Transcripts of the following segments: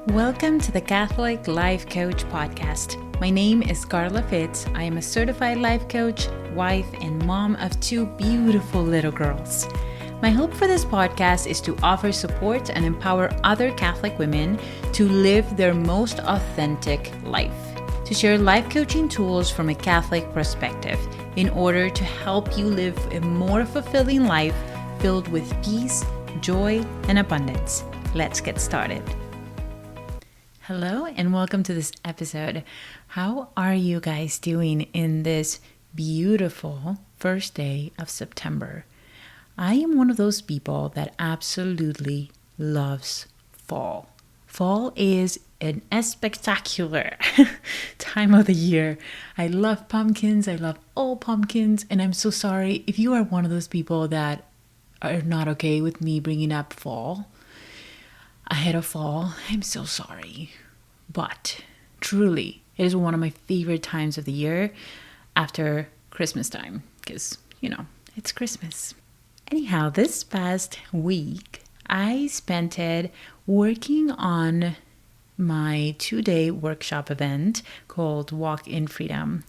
Welcome to the Catholic Life Coach Podcast. My name is Carla Fitz. I am a certified life coach, wife, and mom of two beautiful little girls. My hope for this podcast is to offer support and empower other Catholic women to live their most authentic life, to share life coaching tools from a Catholic perspective in order to help you live a more fulfilling life filled with peace, joy, and abundance. Let's get started. Hello and welcome to this episode. How are you guys doing in this beautiful first day of September? I am one of those people that absolutely loves fall. Fall is a spectacular time of the year. I love pumpkins. I love all pumpkins. And I'm so sorry if you are one of those people that are not okay with me bringing up fall ahead of fall. I'm so sorry. But truly, it is one of my favorite times of the year after Christmas time because, it's Christmas. Anyhow, this past week, I spent it working on my 2-day workshop event called Walk in Freedom.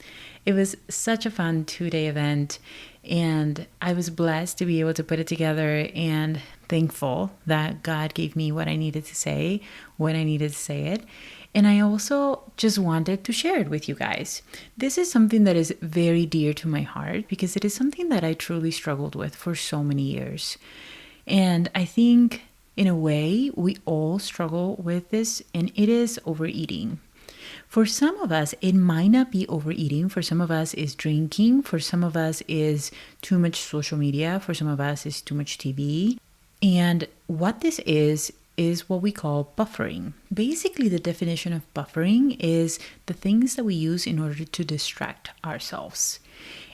It was such a fun 2-day event, and I was blessed to be able to put it together and thankful that God gave me what I needed to say when I needed to say it. And I also just wanted to share it with you guys. This is something that is very dear to my heart because it is something that I truly struggled with for so many years. And I think in a way, we all struggle with this, and it is overeating. For some of us, it might not be overeating. For some of us, it's drinking. For some of us, is too much social media. For some of us, is too much TV. And what this is what we call buffering. Basically, the definition of buffering is the things that we use in order to distract ourselves.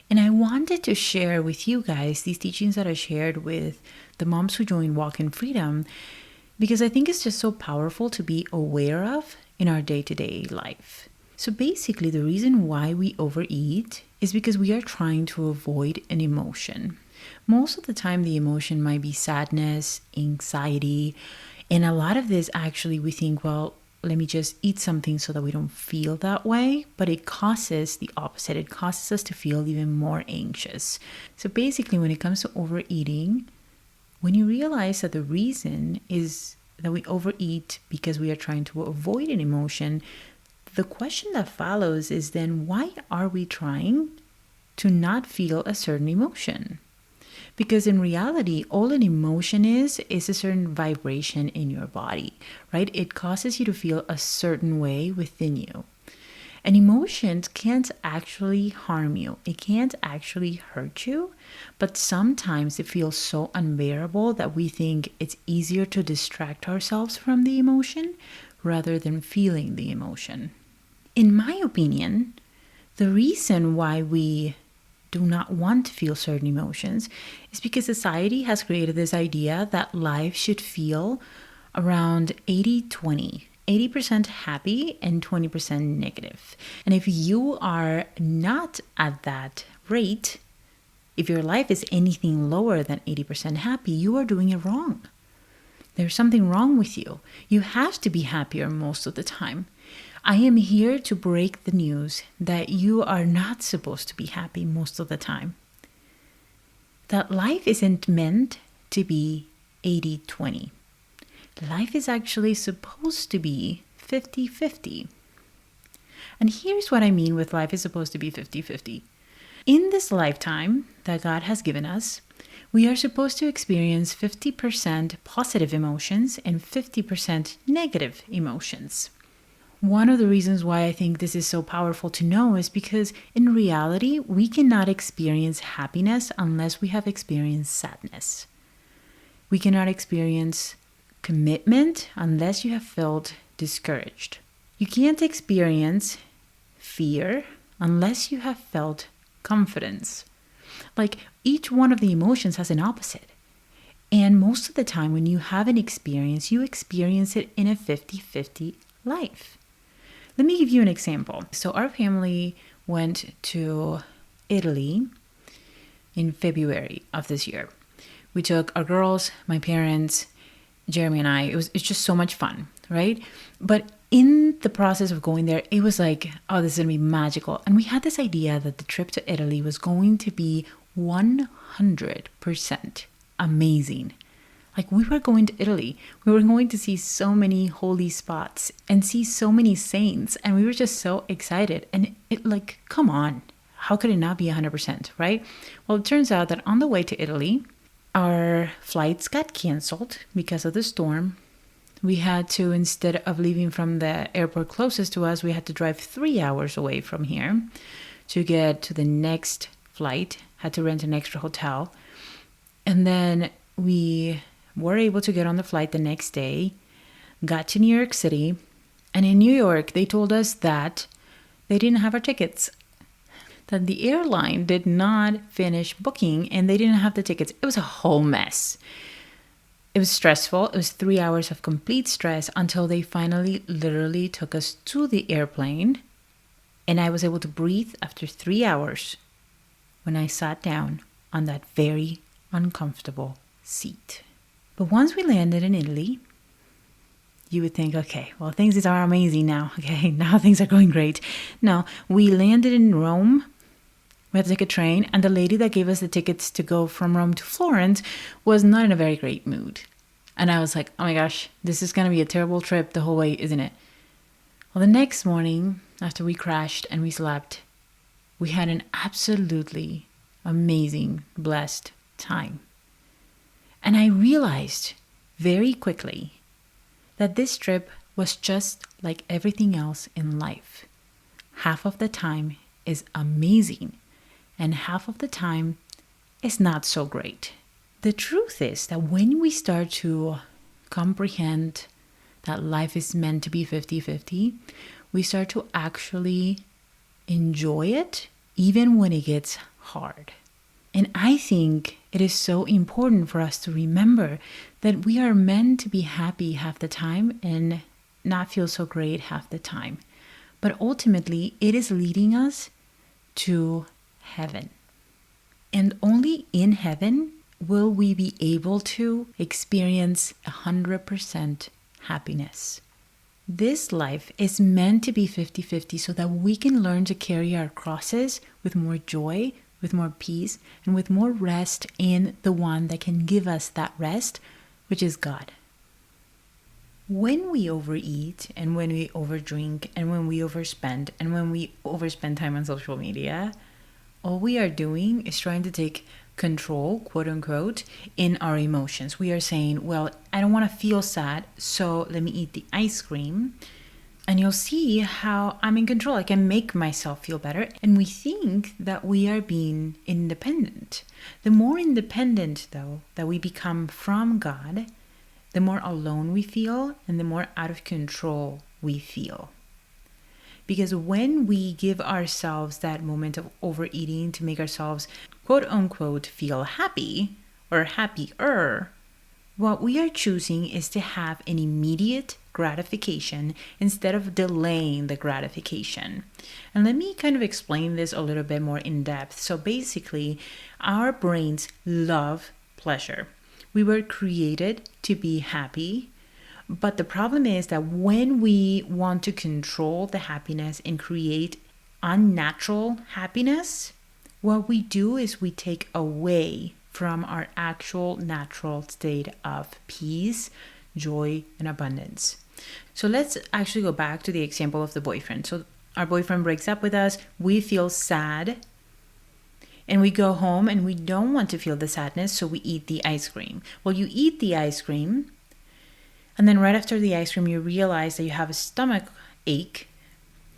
And I wanted to share with you guys these teachings that I shared with the moms who joined Walk in Freedom because I think it's just so powerful to be aware of in our day-to-day life. So basically, the reason why we overeat is because we are trying to avoid an emotion. Most of the time, the emotion might be sadness, anxiety, and a lot of this actually we think, well, let me just eat something so that we don't feel that way. But it causes the opposite. It causes us to feel even more anxious. So basically, when it comes to overeating, when you realize that the reason is that we overeat because we are trying to avoid an emotion, the question that follows is then why are we trying to not feel a certain emotion? Because in reality, all an emotion is a certain vibration in your body, right? It causes you to feel a certain way within you. And emotions can't actually harm you. It can't actually hurt you. But sometimes it feels so unbearable that we think it's easier to distract ourselves from the emotion rather than feeling the emotion. In my opinion, the reason why we do not want to feel certain emotions is because society has created this idea that life should feel around 80-20. 80% happy and 20% negative. And if you are not at that rate, if your life is anything lower than 80% happy, you are doing it wrong. There's something wrong with you. You have to be happier most of the time. I am here to break the news that you are not supposed to be happy most of the time. That life isn't meant to be 80-20. Life is actually supposed to be 50-50. And here's what I mean with life is supposed to be 50-50. In this lifetime that God has given us, we are supposed to experience 50% positive emotions and 50% negative emotions. One of the reasons why I think this is so powerful to know is because in reality, we cannot experience happiness unless we have experienced sadness. We cannot experience commitment unless you have felt discouraged. You can't experience fear unless you have felt confidence. Like each one of the emotions has an opposite. And most of the time when you have an experience, you experience it in a 50-50 life. Let me give you an example. So our family went to Italy in February of this year. We took our girls, my parents, Jeremy and I. It's just so much fun, right? But in the process of going there, it was like, oh, this is going to be magical. And we had this idea that the trip to Italy was going to be 100% amazing. Like, we were going to Italy. We were going to see so many holy spots and see so many saints. And we were just so excited. And it, like, come on. How could it not be 100%, right? Well, it turns out that on the way to Italy, our flights got canceled because of the storm. We had to, instead of leaving from the airport closest to us, we had to drive 3 hours away from here to get to the next flight. Had to rent an extra hotel. And then we were able to get on the flight the next day, got to New York City. And in New York, they told us that they didn't have our tickets, that the airline did not finish booking and they didn't have the tickets. It was a whole mess. It was stressful. It was 3 hours of complete stress until they finally literally took us to the airplane. And I was able to breathe after 3 hours when I sat down on that very uncomfortable seat. But once we landed in Italy, you would think, okay, well, things are amazing now. Okay, now things are going great. No, we landed in Rome. We had to take a train, and the lady that gave us the tickets to go from Rome to Florence was not in a very great mood. And I was like, oh my gosh, this is going to be a terrible trip the whole way, isn't it? Well, the next morning, after we crashed and we slept, we had an absolutely amazing, blessed time. And I realized very quickly that this trip was just like everything else in life. Half of the time is amazing, and half of the time is not so great. The truth is that when we start to comprehend that life is meant to be 50-50, we start to actually enjoy it even when it gets hard. And I think it is so important for us to remember that we are meant to be happy half the time and not feel so great half the time. But ultimately, it is leading us to heaven. And only in heaven will we be able to experience 100% happiness. This life is meant to be 50-50 so that we can learn to carry our crosses with more joy, with more peace, and with more rest in the one that can give us that rest, which is God. When we overeat and when we overdrink and when we overspend and when we overspend time on social media, all we are doing is trying to take control, quote unquote, in our emotions. We are saying, well, I don't want to feel sad, so let me eat the ice cream. And you'll see how I'm in control. I can make myself feel better. And we think that we are being independent. The more independent, though, that we become from God, the more alone we feel and the more out of control we feel. Because when we give ourselves that moment of overeating to make ourselves, quote unquote, feel happy or happier, what we are choosing is to have an immediate gratification instead of delaying the gratification. And let me kind of explain this a little bit more in depth. So basically, our brains love pleasure. We were created to be happy. But the problem is that when we want to control the happiness and create unnatural happiness, what we do is we take away from our actual natural state of peace, joy, and abundance. So let's actually go back to the example of the boyfriend. So our boyfriend breaks up with us, we feel sad, and we go home and we don't want to feel the sadness, so we eat the ice cream. Well, you eat the ice cream, and then right after the ice cream, you realize that you have a stomach ache,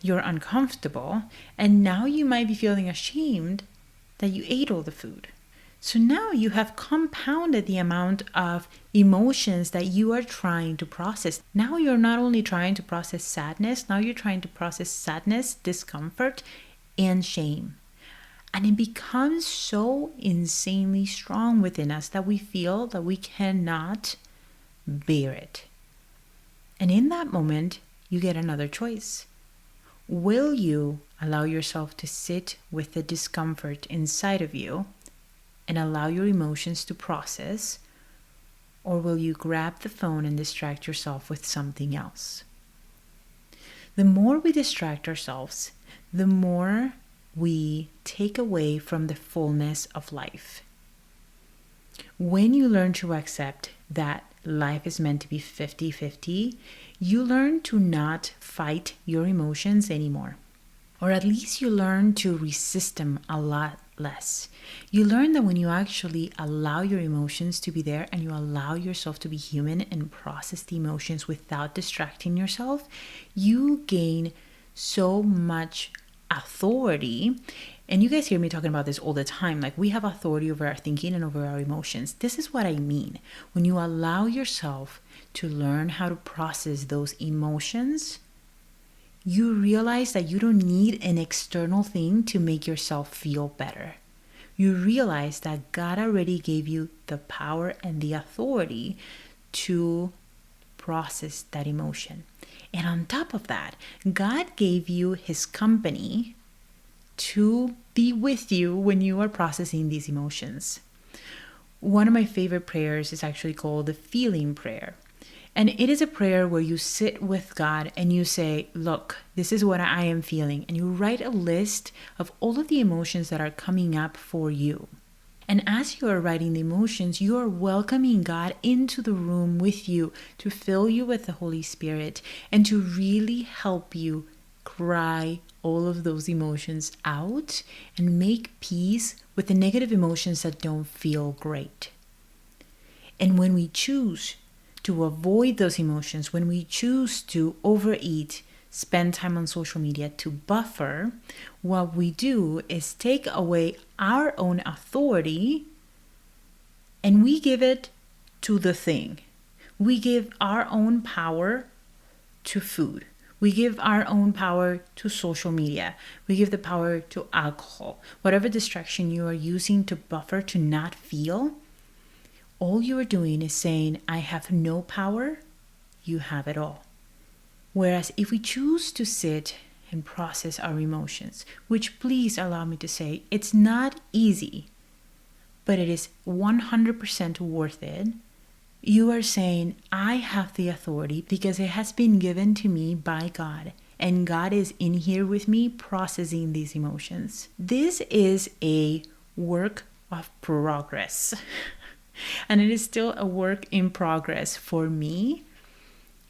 you're uncomfortable, and now you might be feeling ashamed that you ate all the food. So now you have compounded the amount of emotions that you are trying to process. Now you're not only trying to process sadness, now you're trying to process sadness, discomfort, and shame. And it becomes so insanely strong within us that we feel that we cannot bear it. And in that moment, you get another choice. Will you allow yourself to sit with the discomfort inside of you and allow your emotions to process? Or will you grab the phone and distract yourself with something else? The more we distract ourselves, the more we take away from the fullness of life. When you learn to accept that life is meant to be 50-50, you learn to not fight your emotions anymore. Or at least you learn to resist them a lot less. You learn that when you actually allow your emotions to be there and you allow yourself to be human and process the emotions without distracting yourself, you gain so much authority. And you guys hear me talking about this all the time. Like, we have authority over our thinking and over our emotions. This is what I mean. When you allow yourself to learn how to process those emotions, you realize that you don't need an external thing to make yourself feel better. You realize that God already gave you the power and the authority to process that emotion. And on top of that, God gave you His company to be with you when you are processing these emotions. One of my favorite prayers is actually called the feeling prayer. And it is a prayer where you sit with God and you say, look, this is what I am feeling. And you write a list of all of the emotions that are coming up for you. And as you are writing the emotions, you are welcoming God into the room with you to fill you with the Holy Spirit and to really help you cry all of those emotions out and make peace with the negative emotions that don't feel great. And when we choose to avoid those emotions, when we choose to overeat, spend time on social media to buffer, what we do is take away our own authority and we give it to the thing. We give our own power to food. We give our own power to social media. We give the power to alcohol. Whatever distraction you are using to buffer, to not feel, all you are doing is saying, I have no power, you have it all. Whereas if we choose to sit and process our emotions, which please allow me to say, it's not easy, but it is 100% worth it. You are saying, I have the authority because it has been given to me by God. And God is in here with me processing these emotions. This is a work of progress. And it is still a work in progress for me.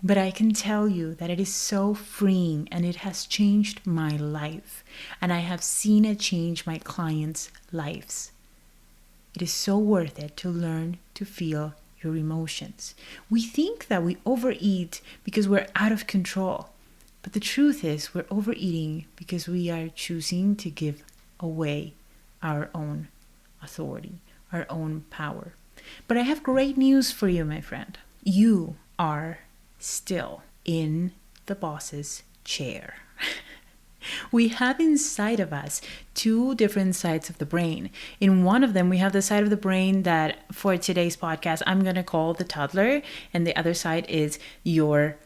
But I can tell you that it is so freeing and it has changed my life. And I have seen it change my clients' lives. It is so worth it to learn to feel your emotions. We think that we overeat because we're out of control. But the truth is we're overeating because we are choosing to give away our own authority, our own power. But I have great news for you, my friend. You are still in the boss's chair. We have inside of us two different sides of the brain. In one of them, we have the side of the brain that for today's podcast, I'm going to call the toddler, and the other side is your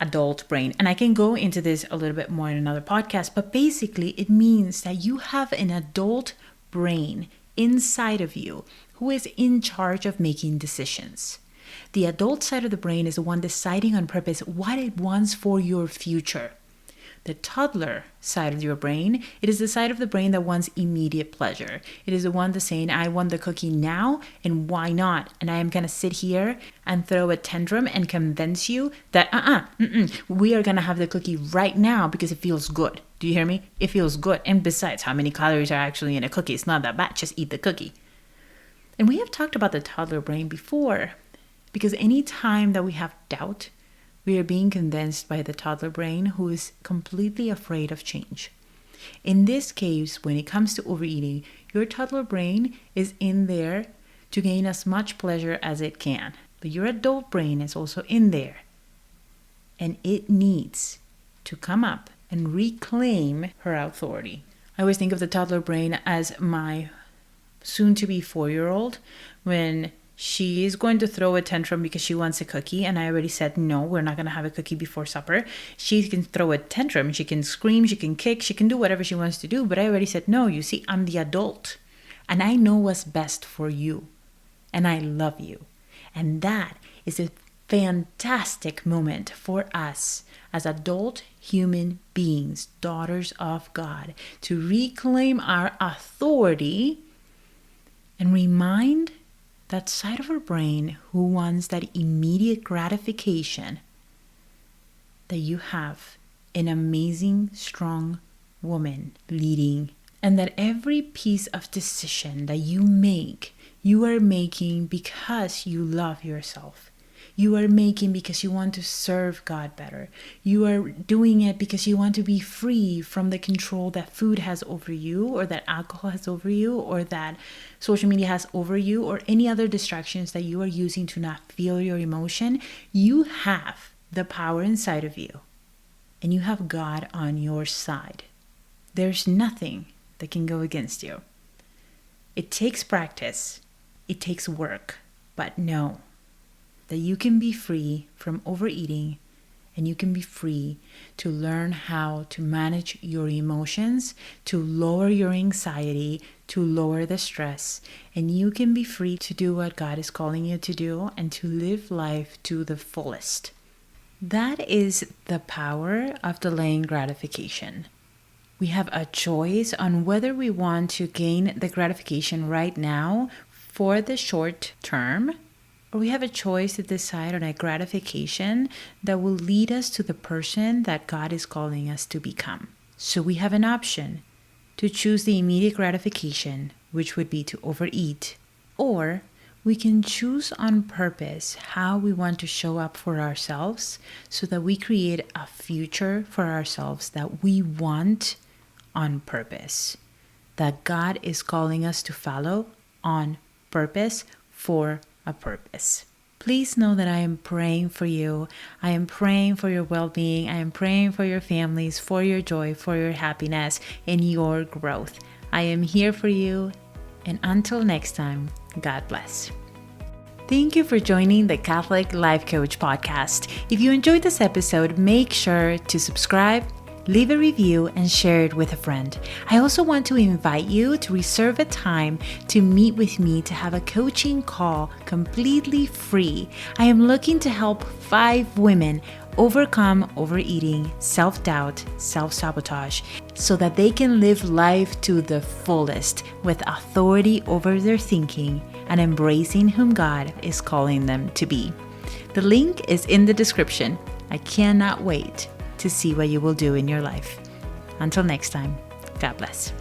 adult brain. And I can go into this a little bit more in another podcast, but basically it means that you have an adult brain inside of you who is in charge of making decisions. The adult side of the brain is the one deciding on purpose what it wants for your future. The toddler side of your brain, it is the side of the brain that wants immediate pleasure. It is the one that's saying, I want the cookie now, and why not? And I am going to sit here and throw a tantrum and convince you that, we are going to have the cookie right now because it feels good. Do you hear me? It feels good. And besides, how many calories are actually in a cookie? It's not that bad. Just eat the cookie. And we have talked about the toddler brain before, because any time that we have doubt, we are being convinced by the toddler brain who is completely afraid of change. In this case, when it comes to overeating, your toddler brain is in there to gain as much pleasure as it can. But your adult brain is also in there. And it needs to come up and reclaim her authority. I always think of the toddler brain as my soon-to-be 4-year-old when she is going to throw a tantrum because she wants a cookie. And I already said, no, we're not going to have a cookie before supper. She can throw a tantrum. She can scream. She can kick. She can do whatever she wants to do. But I already said, no, you see, I'm the adult. And I know what's best for you. And I love you. And that is a fantastic moment for us as adult human beings, daughters of God, to reclaim our authority and remind that side of our brain who wants that immediate gratification that you have an amazing, strong woman leading, and that every piece of decision that you make, you are making because you love yourself. You are making because you want to serve God better. You are doing it because you want to be free from the control that food has over you, or that alcohol has over you, or that social media has over you, or any other distractions that you are using to not feel your emotion. You have the power inside of you, and you have God on your side. There's nothing that can go against you. It takes practice. It takes work. But know that you can be free from overeating, and you can be free to learn how to manage your emotions, to lower your anxiety, to lower the stress, and you can be free to do what God is calling you to do and to live life to the fullest. That is the power of delaying gratification. We have a choice on whether we want to gain the gratification right now for the short term, or we have a choice to decide on a gratification that will lead us to the person that God is calling us to become. So we have an option to choose the immediate gratification, which would be to overeat, or we can choose on purpose how we want to show up for ourselves so that we create a future for ourselves that we want on purpose, that God is calling us to follow on purpose for a purpose. Please know that I am praying for you. I am praying for your well-being. I am praying for your families, for your joy, for your happiness, and your growth. I am here for you. And until next time, God bless. Thank you for joining the Catholic Life Coach podcast. If you enjoyed this episode, make sure to subscribe, leave a review, and share it with a friend. I also want to invite you to reserve a time to meet with me to have a coaching call completely free. I am looking to help 5 women overcome overeating, self-doubt, self-sabotage, so that they can live life to the fullest with authority over their thinking and embracing whom God is calling them to be. The link is in the description. I cannot wait to see what you will do in your life. Until next time, God bless.